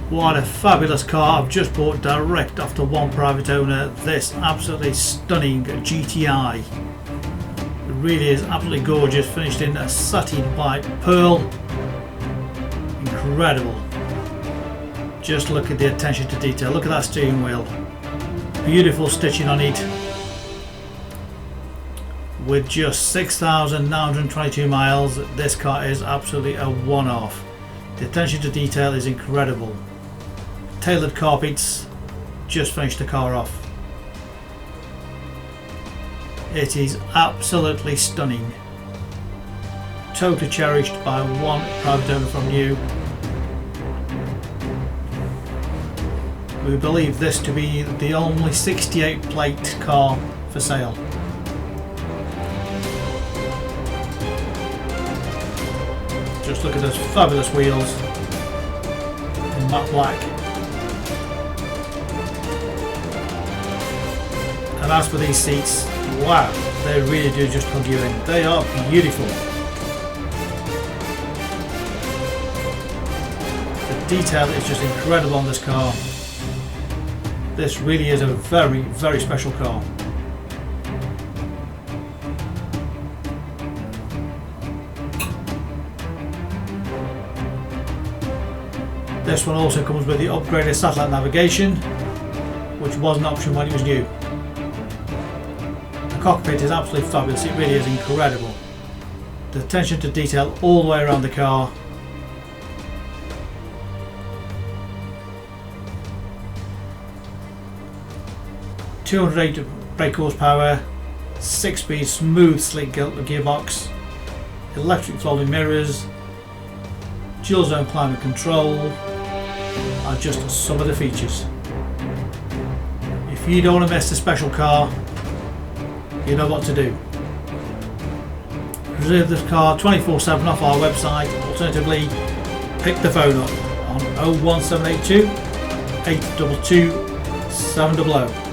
What a fabulous car I've just bought direct off the one private owner. This absolutely stunning GTI. It really is absolutely gorgeous, finished in a satin white pearl. Incredible. Just look at the attention to detail. Look at that steering wheel. Beautiful stitching on it. With just 6,922 miles, this car is absolutely a one-off. The attention to detail is incredible. Tailored carpets, just finished the car off. It is absolutely stunning. Totally cherished by one private owner from new. We believe this to be the only 68 plate car for sale. Just look at those fabulous wheels in matte black. And as for these seats, wow, they really do just hug you in. They are beautiful. The detail is just incredible on this car. This really is a very, very special car. This one also comes with the upgraded satellite navigation, which was an option when it was new. The cockpit is absolutely fabulous, it really is incredible. The attention to detail all the way around the car. .208 brake horsepower, 6-speed smooth sleek gearbox, electric folding mirrors, dual zone climate control are just some of the features. If you don't want to miss the special car, you know what to do. Reserve this car 24/7 off our website. Alternatively, pick the phone up on 01782 822 700.